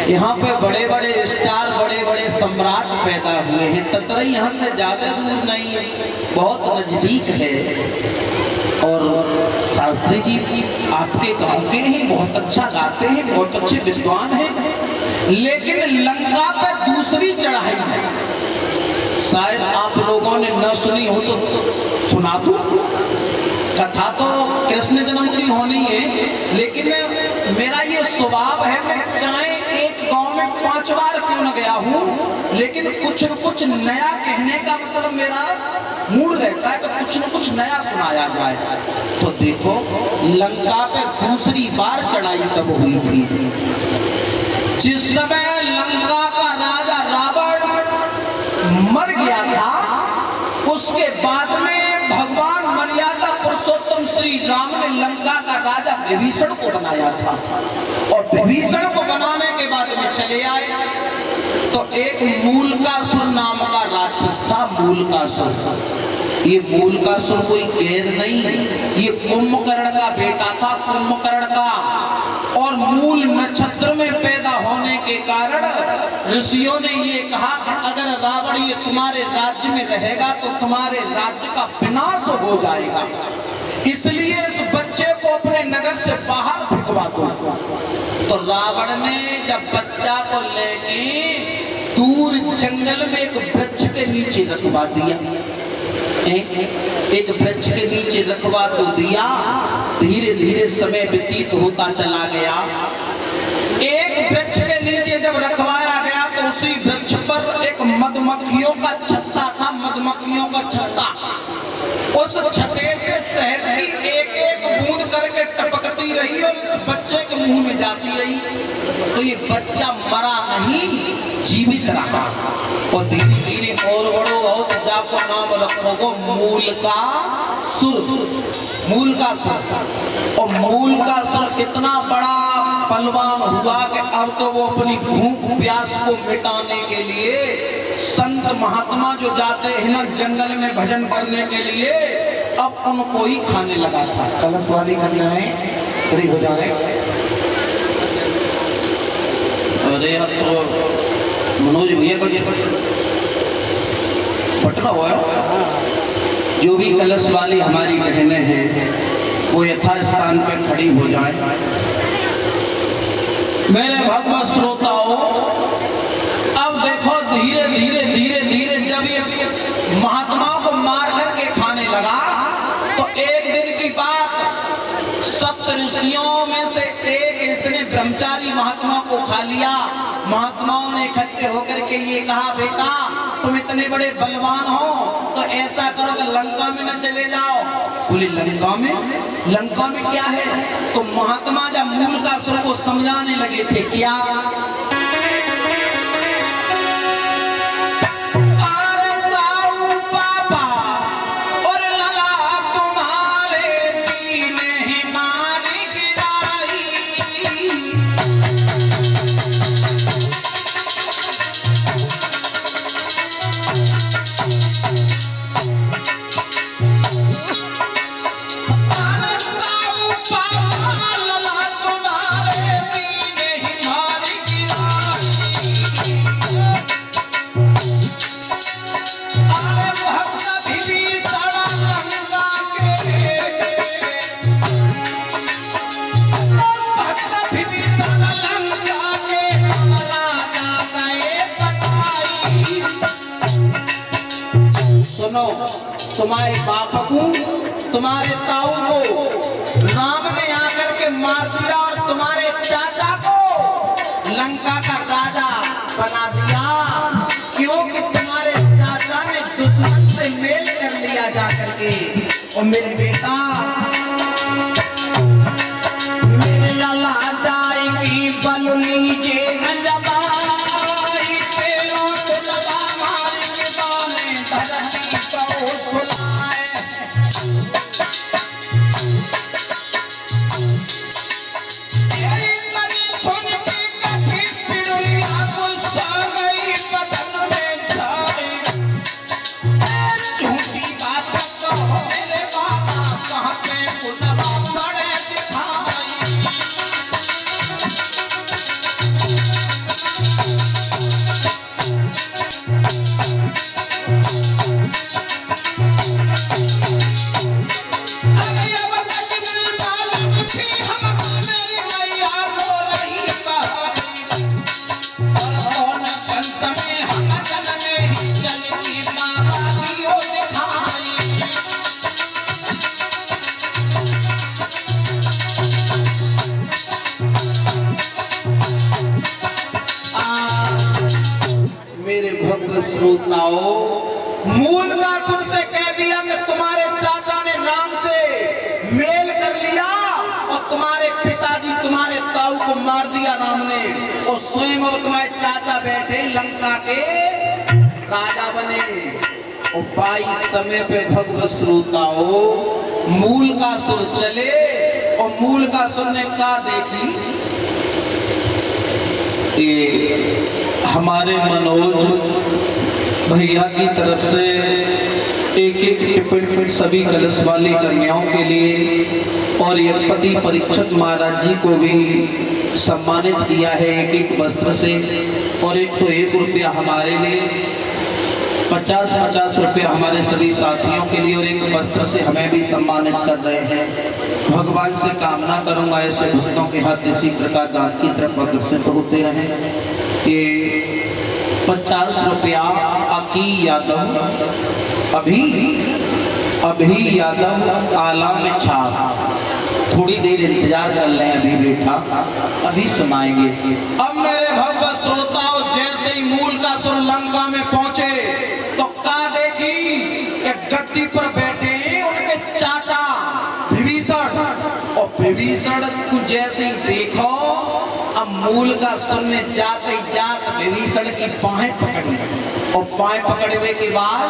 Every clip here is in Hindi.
यहाँ पे बड़े बड़े स्टार, बड़े बड़े सम्राट पैदा हुए हैं। ततरई यहाँ से ज्यादा दूर नहीं है, बहुत नजदीक है। और शास्त्री जी आपके गाँव के हैं, बहुत अच्छा गाते हैं, बहुत अच्छे विद्वान हैं। लेकिन लंका पे दूसरी चढ़ाई है, शायद आप लोगों ने न सुनी हो तो सुना दूं। कथा तो कृष्ण जन्म की होनी है, लेकिन मेरा ये स्वभाव है, मैं चाहे एक गांव में 5 बार क्यों न गया हूँ, लेकिन कुछ न कुछ नया कहने का मतलब मेरा मूड रहता है कि कुछ न कुछ नया सुनाया जाए। तो देखो लंका पे दूसरी बार चढ़ाई कब हुई थी? जिस समय लंका का राजा रावण मर गया था, उसके बाद में भगवान मर्यादा पुरुषोत्तम श्री राम ने लंका का राजा विभीषण को बनाया था। और विभीषण को बनाने के बाद में चले आए तो एक मूलकासुर नाम का राक्षस था। मूलकासुर, ये मूलकासुर कोई गैर नहीं, ये कुंभकर्ण का बेटा था, कुंभकर्ण का। और मूल नक्षत्र में पैदा होने के कारण ऋषियों ने ये कहा कि अगर रावण ये तुम्हारे राज्य में रहेगा तो तुम्हारे राज्य का विनाश हो जाएगा, इसलिए इस बच्चे को अपने नगर से बाहर फेंकवा दो। तो रावण ने जब बच्चा को लेके दूर जंगल में एक वृक्ष के नीचे रखवा दिया, एक वृक्ष के नीचे रखवा तो दिया। धीरे धीरे समय व्यतीत होता चला गया। एक वृक्ष के नीचे जब रखवाया गया तो उसी वृक्ष पर एक मधुमक्खियों का छत्ता था, मधुमक्खियों का छत्ता। उस छत्ते से शहद की एक एक बूंद करके टपकती रही और इस बच्चे के मुंह में जाती रही। तो ये बच्चा मरा नहीं, जीवित रहा। और धीरे धीरे और बड़ो बहुत जाको नाम रखोगो मूलकासुर, मूलकासुर। और मूलकासुर इतना बड़ा बलवान हुआ कि अब तो वो अपनी भूख प्यास को मिटाने के लिए संत महात्मा जो जाते हैं ना जंगल में भजन करने के लिए, अब उनको ही खाने लगा था। कलश वाली कन्याएं खड़ी हो जाए। अरे अब तो मनोज भैया पटना हुआ है। जो भी कलश वाली हमारी बहनें हैं वो यथा स्थान पर खड़ी हो जाए। मेरे भगवत श्रोताओं, अब देखो धीरे धीरे धीरे धीरे जब ये महात्माओं को मार करके खाने लगा तो एक दिन की बात, सप्त ऋषियों में से एक इसने ब्रह्मचारी महात्मा को खा लिया। महात्माओं ने इकट्ठे होकर के ये कहा, बेटा तुम इतने बड़े बलवान हो तो ऐसा करो कि लंका में न चले जाओ। बोले लंका में? लंका में क्या है? तो महात्मा जब मूलकासुर को समझाने लगे थे, क्या तुम्हारे बाप को, तुम्हारे ताऊ को राम ने आकर के मार दिया और तुम्हारे चाचा को लंका का राजा बना दिया, क्योंकि तुम्हारे चाचा ने दुश्मन से मेल कर लिया जा करके। और मेरे बेटा मेरे लाला जाएगी बलुनी जे कहाँ भव्य श्रोताओं, मूलकासुर से कह दिया कि तुम्हारे चाचा ने राम से मेल कर लिया और तुम्हारे पिताजी तुम्हारे ताऊ को मार दिया राम ने, और स्वयं अब तुम्हारे चाचा बैठे लंका के राजा बने। और 22 समय पे भव्य श्रोताओं मूलकासुर चले, और मूलकासुर ने कहा देखी कि हमारे मनोज भैया की तरफ से एक टिफिन सभी कलश वाली कन्याओं के लिए और यज्ञपति परीक्षित महाराज जी को भी सम्मानित किया है एक एक वस्त्र से, और 101 रुपया हमारे लिए, 50-50 रुपया हमारे सभी साथियों के लिए, और एक वस्त्र से हमें भी सम्मानित कर रहे हैं। भगवान से कामना करूंगा ऐसे भक्तों के हाथ इसी प्रकार दान की तरफ अग्रसित होते रहे। कि 50 रुपया अकी यादव अभी यादव आला में छाप, थोड़ी देर इंतजार कर लें, अभी बेटा अभी सुनाएंगे। अब मेरे भव्य श्रोताओं, जैसे ही मूलकासुर लंका में पहुंचे तो का देखी एक गद्दी पर बैठे हैं उनके चाचा विभीषण, और विभीषण को जैसे ही देखो, अब मूलकासुर ने जाते जात विभीषण की बाहें पकड़ी, और बाहें पकड़ने के बाद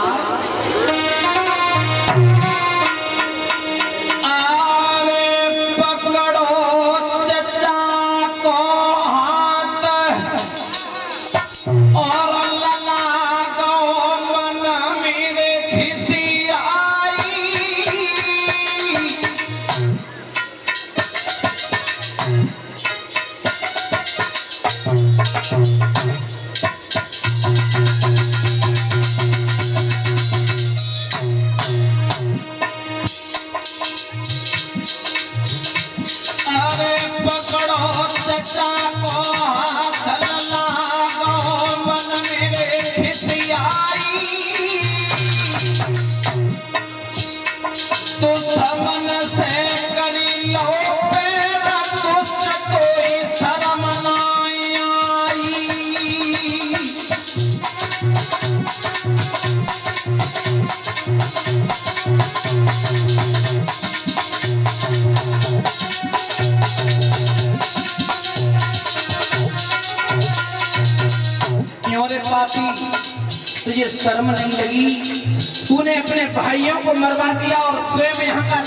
तुझे शर्म नहीं लगी? तूने अपने भाइयों को मरवा दिया और स्वयं यहाँ का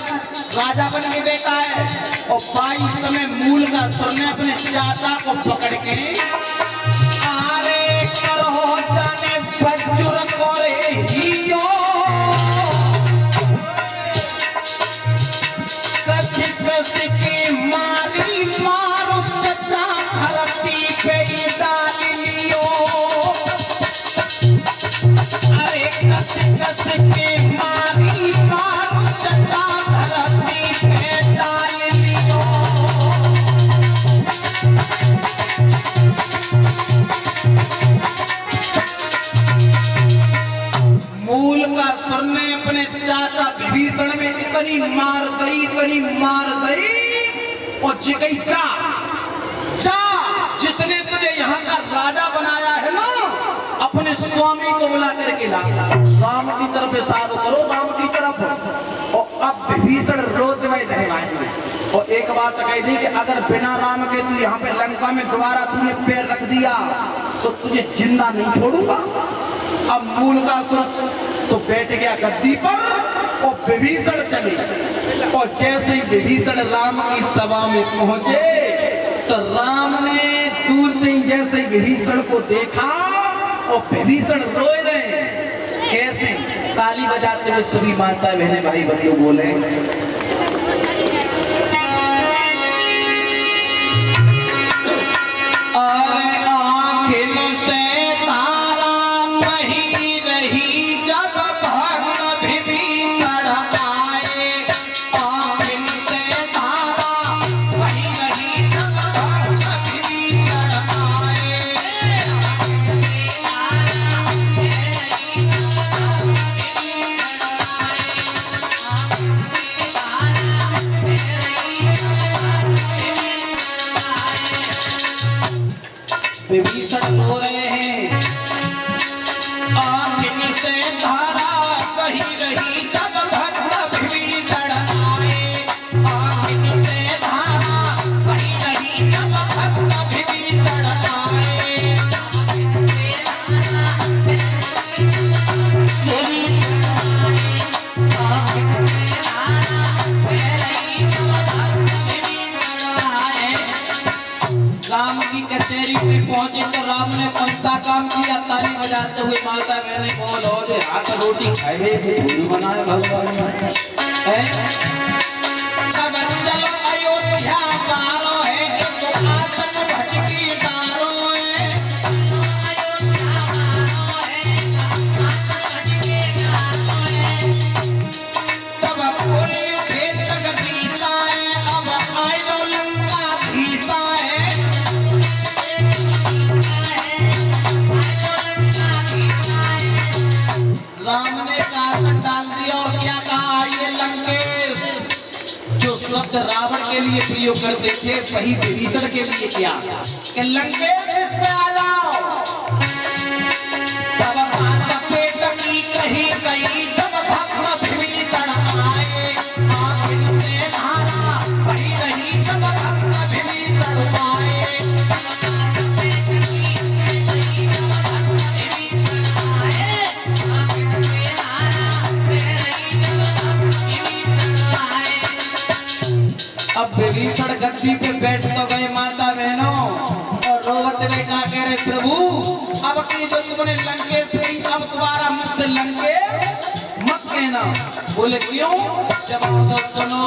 राजा बन के बैठा है। और 22 समय मूलकासुर ने अपने चाचा को पकड़ के आरे करो जाने बज्जुर करे हियो, कसी कसी की मारी मारो चचा धरती पे डाल लियो, मूलकासुर ने अपने चाचा विभीषण में इतनी मार दी और जिगई जा जिसने तुझे यहाँ का राजा बनाया है ना, अपने स्वामी को बुला करके ला, राम की तरफ इशारा करो, राम की तरफ। और अब विभीषण रोते हुए धन्यवाद। और एक बात कह दी कि अगर बिना राम के तू यहाँ पे लंका में दोबारा तूने पैर रख दिया तो तुझे जिंदा नहीं छोड़ूंगा। अब मूलकासुर तो बैठ गया गद्दी पर और विभीषण चले, और जैसे ही विभीषण राम की सभा में पहुंचे तो राम ने दूर से जैसे विभीषण को देखा और विभीषण रोए रहे। कैसे? ताली बजाते हुए सभी माता बहने भाई बंधु बोले, विभीषण रो रहे हैं। आँखिन से धारा बही रही तब भक्त विभीषण आए। आँखिन से धारा बही रही तब भक्त विभीषण आए। राम की कचहरी में पहुंचे तो राम ने कौन सा काम किया? ताली बजाते हुए माता बहने बोल हो जे हाथ रोटी खाए पूरी बनाए भगवान है। सब चलो अयोध्या पारो है तो आतन भटकी डारो है। तब बोले उठे जगदीशा है अब आयो लंका धीसा है। राम ने शासन डाल दिया और क्या कहा? ये लंकेश जो शब्द रावण के लिए प्रयोग करते थे वही विभीषण के लिए किया कि लंकेश इसमें आ जाओ। तब बात पेट की कही गई जब भक्त विभीषण आए। आँखिन से धारा बही रही जब भक्त विभीषण आए। अब विभीषण गद्दी पे बैठ तो गए माता बहनों और रोवत में क्या कह रहे? प्रभु अब की जो तुमने लंकेश की अब तुम्हारा मुझसे लंकेश मत कहना। बोले क्यों? जब तो सुनो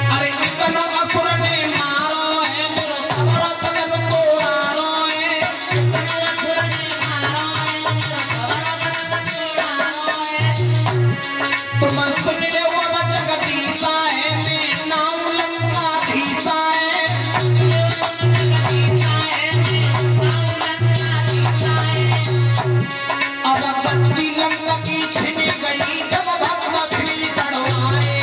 अरे इतना असुर ने मारो है मेरे सबरा पदम को मारो है। असुर ने मारो है सबरा पदम को मारो है। तुम सुन ले वो जगदीशा है नाम लंका धीसा है। अब बत्ती लंका की छिन गई जब भक्त विभीषण आए।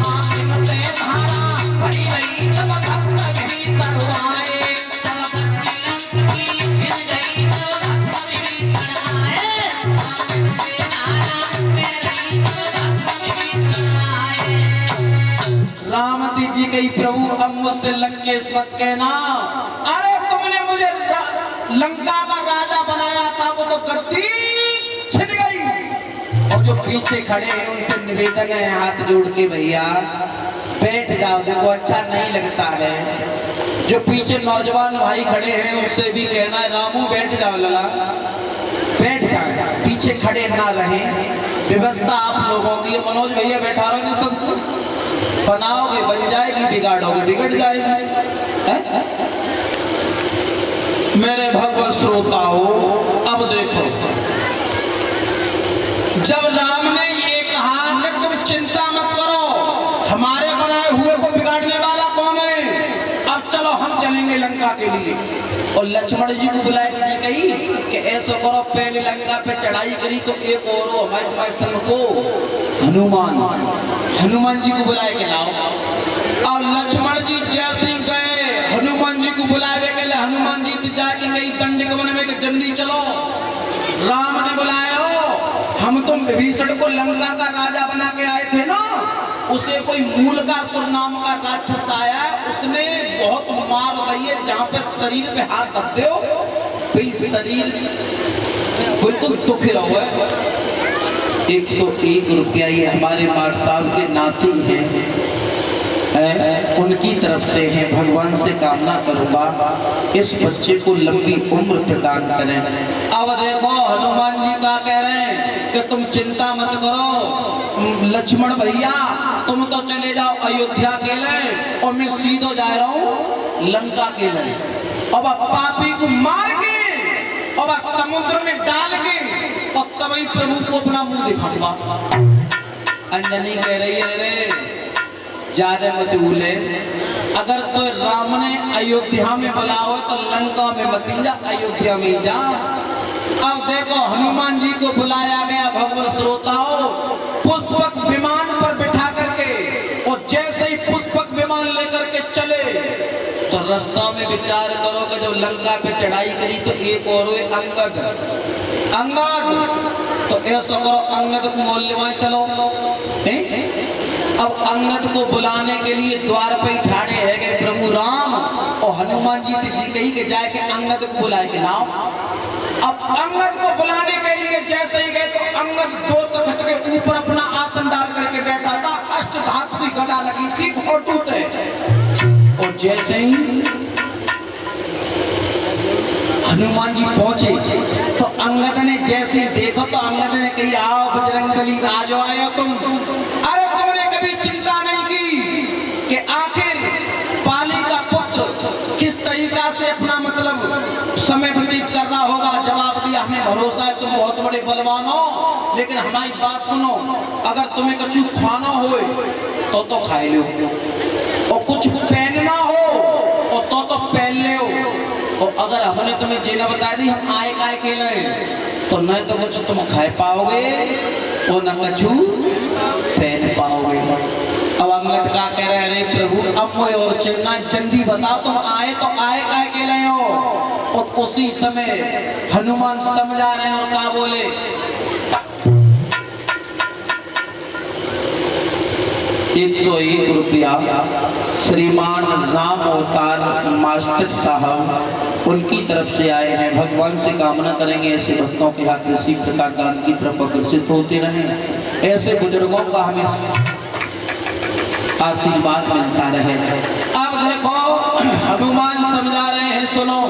आँखिन से धारा बही रही जब भक्त विभीषण आए। राम जी गई प्रभु अब मुझसे लंकेश मत कहना। अरे तुमने मुझे लंका का राजा बनाया था वो तो गद्दी छिन गई। और जो पीछे खड़े हैं उनसे निवेदन है हाथ जोड़ के भैया बैठ जाओ। देखो अच्छा नहीं लगता है। जो पीछे नौजवान भाई खड़े हैं उनसे भी कहना है रामू बैठ जाओ लला बैठ जाओ। पीछे खड़े ना रहे। व्यवस्था आप लोगों की। मनोज भैया बैठा रहे सबको बनाओगे बन जाएगी बिगाड़ोगे बिगड़ जाएगी। मेरे भगवत श्रोताओं अब देखो जब राम ने ये कहा कि तुम चिंता मत करो हमारे बनाए हुए को बिगाड़ने वाला कौन है? अब चलो हम चलेंगे लंका के लिए। और लक्ष्मण जी को बुलाए जी कही कि ऐसा करो पहले लंका पे चढ़ाई करी तो एक और हमारे संग को हनुमान जी को बुलाए के लाओ। और लक्ष्मण जी जैसे गए हनुमान जी को बुलाए के लिए हनुमान जी जाके गई दंडिक वन में जल्दी चलो। राम ने बुलाया हम तुम विभीषण को लंका का राजा बना के आए थे ना। उसे कोई मूल का सुर नाम का राक्षस आया उसने बहुत मार गई है जहाँ पे शरीर पे हाथ रखते हो भाई शरीर बिल्कुल दुख रहो है। 101 रुपया ये हमारे मार साहब के नाती हैं उनकी तरफ से है। भगवान से कामना करूंगा इस बच्चे को लंबी उम्र प्रदान करें। अब देखो हनुमान जी का कह रहे हैं कि तुम चिंता मत करो लक्ष्मण भैया तुम तो चले जाओ अयोध्या के लिए और मैं सीधो जा रहा हूँ लंका के लिए। अब पापी को मार के और समुद्र में डाल के और तभी प्रभु को अपना मुंह दिखाऊंगा। अंजनी कह रही है रे ज्यादा मत भूले अगर तो राम ने अयोध्या में बुलाओ तो लंका में मत जा अयोध्या में जा। अब देखो हनुमान जी को बुलाया गया भगवत श्रोताओं पुष्पक विमान पर बिठा करके और जैसे ही पुष्पक विमान लेकर के चले तो रास्ता में विचार करो कि जब लंका पे चढ़ाई करी तो एक और अंगद अंगद तो ऐसा करो, अंगद को बोल ले चलो। अब अंगद को बुलाने के लिए द्वार पे ठाड़े है गए प्रभु राम और हनुमान जी कही के जाए के अंगद को बुलाए के लाओ। अब अंगद को बुलाने के लिए जैसे ही गए तो अंगद दो तख्त के ऊपर अपना आसन डाल करके बैठा था। अष्टधातु की गदा लगी थी फोटो पे, और जैसे ही हनुमान जी पहुंचे तो अंगद ने जैसे ही देखो तो अंगद ने कही आओ बजरंगबली, आज आयो तुम। अरे तुमने कभी चिंता नहीं की कि आखिर पाली का पुत्र किस तरीका से अपना मतलब समय व्यतीत कर रहा होगा। जवाब दिया हमें भरोसा है तुम बहुत बड़े बलवान हो, लेकिन हमारी बात सुनो, अगर तुम्हें कुछ खाना हो तो खाए लो, और कुछ पहनना हो तो पहन ले, और अगर हमने तुम्हें जेना बता दी हम आए काय के लिए तो न तो कुछ तुम खाए पाओगे और न कुछ पहन पाओगे। अब अंगद का कह रहे अरे प्रभु अब वो और चलना जल्दी बताओ, तुम आए तो आए काय के लिए हो। और उसी समय हनुमान समझा रहे हो, क्या बोले 101 रुपया श्रीमान राम अवतार मास्टर साहब उनकी तरफ से आए हैं। भगवान से कामना करेंगे ऐसे भक्तों के हाथ इसी प्रकार दान की तरफ आकर्षित होते रहें, ऐसे बुजुर्गों का हमें आशीर्वाद मिलता रहे। अब देखो हनुमान समझा रहे हैं, सुनो।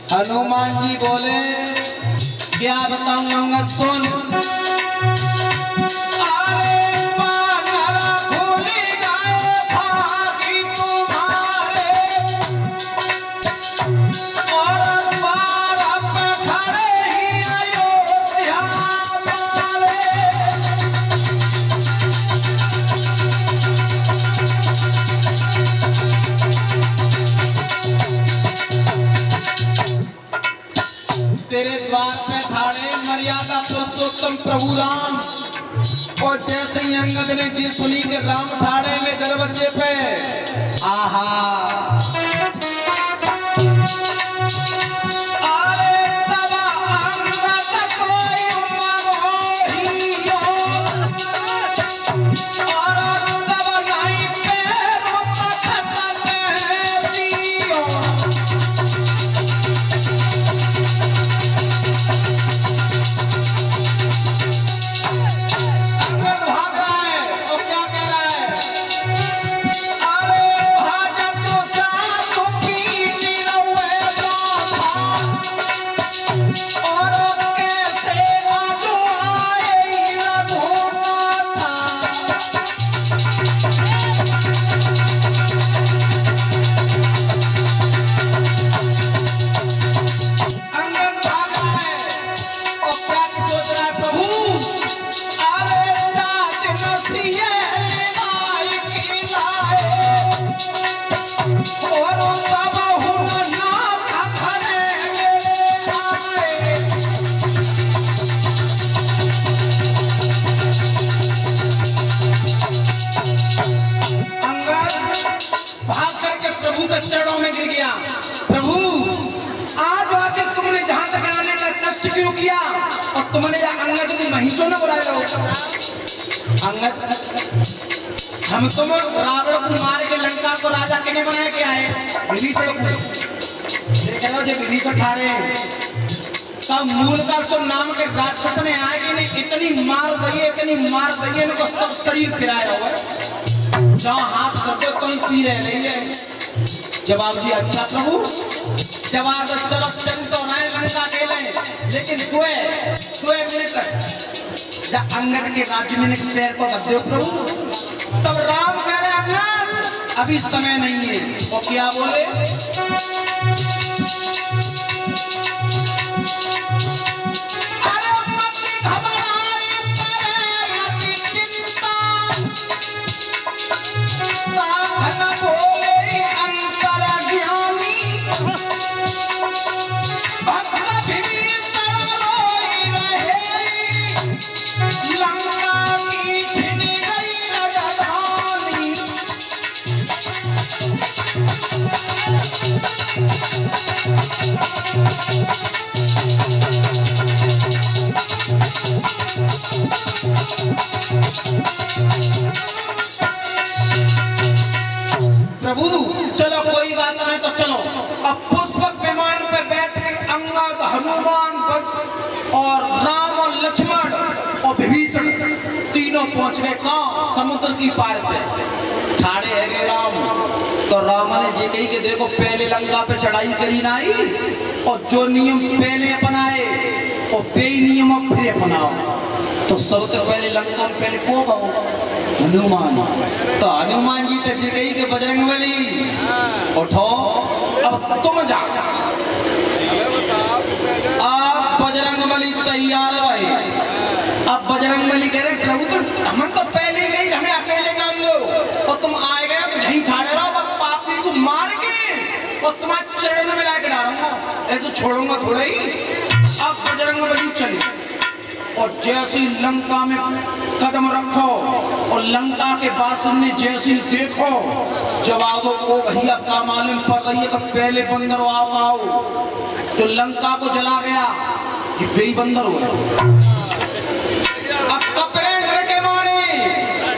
हनुमान जी बोले क्या बताऊं अंगद सुन। तेरे द्वार पे ठाड़े मर्यादा पुरुषोत्तम प्रभु राम, और जैसे ही अंगद ने दिल सुनी के राम ठाड़े में दरवाजे पे, आहा चरणों में गिर गया। प्रभु आज आके तुमने जहां तक आने का कष्ट क्यों किया, और तुमने अंगद को महिषों ने बुलाया हो। अंगद हम तुम रावण को मार के लंका को राजा के बनाए के आए, विभीषण को विभीषण ठाड़े तब मूलकासुर नाम के राक्षस ने आए कि नहीं इतनी मार दिए इनको सब शरीर फिराया हुआ है, जहाँ हाथ करते तुम पी रहे नहीं। जवाब दिया अच्छा प्रभु, जवाब चलो चल तो रहे लंका के लिए, लेकिन तुए मिनट जब अंगद के राज्य में पैर को रख दो प्रभु। तब राम कह रहे अंगद अभी समय नहीं है। और क्या बोले, अरे मत घबराए करे मत चिंता, साधन बोले अंतर्ज्ञानी, भक्त भीषण रोई रहे, लंका की छिन गई राजधानी। प्रभु चलो कोई बात नहीं तो चलो। अब पुष्पक विमान पे बैठ के अंगद, हनुमान, भक्त और राम और लक्ष्मण और विभीषण तीनों पहुंच गए कहाँ, समुद्र की पार पे। ठाड़े है गए राम। तो राम ने जे कही के देखो पहले लंका पे चढ़ाई करी नाई, और जो नियम पहले अपनाए और बेई नियम अब फिर अपनाओ। तो सबसे पहले लंका में पहले को कहो हनुमान। तो हनुमान जी तो जे कही के बजरंगबली उठो अब तुम जाओ। अब बजरंगबली तैयार रहे। अब बजरंगबली कह रहे प्रभु तो हम तो पहले ही गई, हमें अकेले जान दो, और तुम आए गए तो यहीं ठाड़े रहो, बस पापी को मार के और तुम्हारे चरण में ला के डालूंगा, ऐसे छोड़ूंगा थोड़ा ही। अब बजरंगबली चले और जैसी लंका में कदम रखो और लंका के बासन ने जैसी देखो, जवाबों को भैया का मालूम पड़ रही है तो पहले बंदर आओ। तो लंका को जला गया कि बेई बंदर हो गया। अब कपड़े के मारे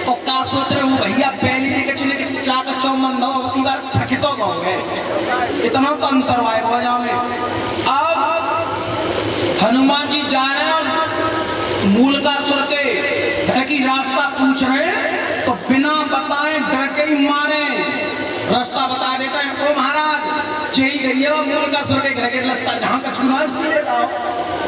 और क्या सोच रहे हो भैया, पहले देखे चले कि चाक चौमन दो की बार थकितो गए, इतना तो अंतर आएगा वजह में। अब हनुमान जी जा रहे हैं मूलकासुर के घर की रास्ता पूछ रहे, तो बिना बताए डर के ही मारे रास्ता बता देता है। ओ महाराज यही गई है मूलकासुर के घर के रास्ता, जहाँ का चुनाव सीधे जाओ।